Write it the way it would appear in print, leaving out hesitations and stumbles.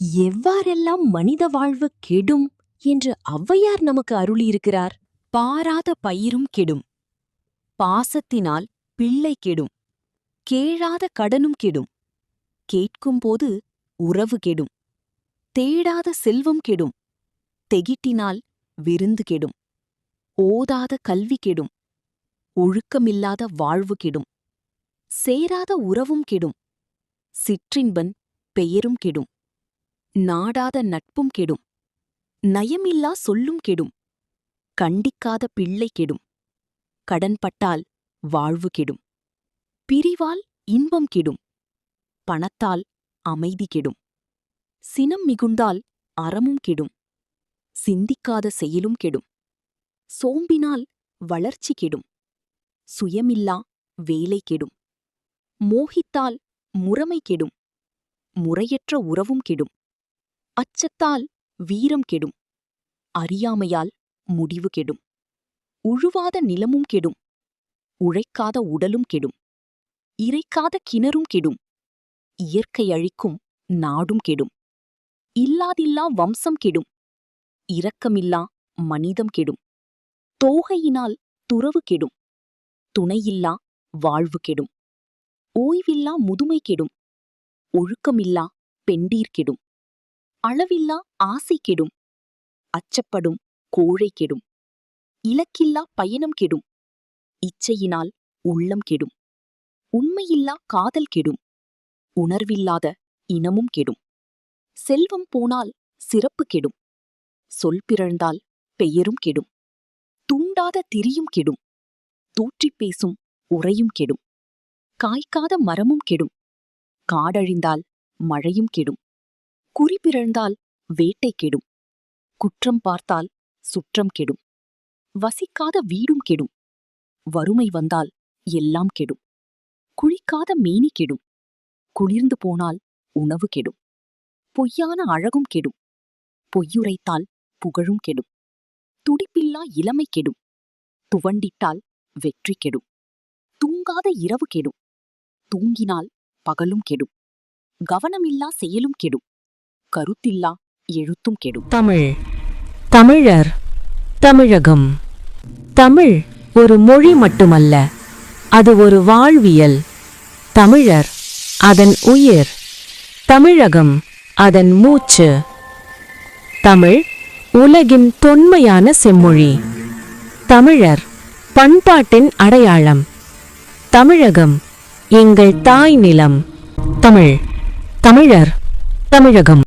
எவ்வாறெல்லாம் மனித வாழ்வு கெடும் என்று ஔவையார் நமக்கு அருளியிருக்கிறார். பாராத பயிரும் கெடும், பாசத்தினால் பிள்ளை கெடும், கேளாத கடனும் கெடும், கேட்கும்போது உறவு கெடும், தேடாத செல்வம் கெடும், தெகிட்டினால் விருந்து கெடும், ஓதாத கல்வி கெடும், ஒழுக்கமில்லாத வாழ்வு கெடும், சேராத உறவும் கெடும், சிற்றின்பன் பெயரும் கெடும், நாடாத நட்பும் கெடும், நயமில்லா சொல்லும் கெடும், கண்டிக்காத பிள்ளை கெடும், கடன்பட்டால் வாழ்வு கெடும், பிரிவால் இன்பம் கெடும், பணத்தால் அமைதி கெடும், சினம் மிகுந்தால் அறமும் கெடும், சிந்திக்காத செயலும் கெடும், சோம்பினால் வளர்ச்சி கெடும், சுயமில்லா வேலை கெடும், மோகித்தால் முறைமை கெடும், முறையற்ற உறவும் கெடும், அச்சத்தால் வீரம் கெடும், அறியாமையால் முடிவு கெடும், உழுவாத நிலமும் கெடும், உழைக்காத உடலும் கெடும், இறைக்காத கிணறும் கெடும், இயற்கை அழிக்கும் நாடும் கெடும், இல்லாதில்லா வம்சம் கெடும், இரக்கமில்லா மனிதம் கெடும், தோகையினால் துறவு கெடும், துணையில்லா வாழ்வு கெடும், ஓய்வில்லா முதுமை கெடும், ஒழுக்கமில்லா பெண்டீர் கெடும், அளவில்லா ஆசை கெடும், அச்சப்படும் கோழை கெடும், இலக்கில்லா பயணம் கெடும், இச்சையினால் உள்ளம் கெடும், உண்மையில்லா காதல் கெடும், உணர்வில்லாத இனமும் கெடும், செல்வம் போனால் சிறப்பு கெடும், சொல் பிறழ்ந்தால் பெயரும் கெடும், தூண்டாத திரியும் கெடும், தூற்றிப் பேசும் உரையும் கெடும், காய்க்காத மரமும் கெடும், காடழிந்தால் மழையும் கெடும், குறி பிறழ்ந்தால் வேட்டை கெடும், குற்றம் பார்த்தால் சுற்றம் கெடும், வசிக்காத வீடும் கெடும், வறுமை வந்தால் எல்லாம் கெடும், குளிக்காத மேனி கெடும், குளிர்ந்து போனால் உணவு கெடும், பொய்யான அழகும் கெடும், பொய்யுரைத்தால் புகழும் கெடும், துடிப்பில்லா இளமை கெடும், துவண்டிட்டால் வெற்றி கெடும், தூங்காத இரவு கெடும், தூங்கினால் பகலும் கெடும், கவனமில்லா செயலும் கெடும், கருத்தில்லா எழுத்தும் கெடும். தமிழ், தமிழர், தமிழகம். தமிழ் ஒரு மொழி மட்டுமல்ல, அது ஒரு வாழ்வியல். தமிழர் அதன் உயிர், தமிழகம் அதன் மூச்சு. தமிழ் உலகின் தொன்மையான செம்மொழி. தமிழர் பண்பாட்டின் அடையாளம். தமிழகம் எங்கள் தாய் நிலம். தமிழ், தமிழர், தமிழகம்.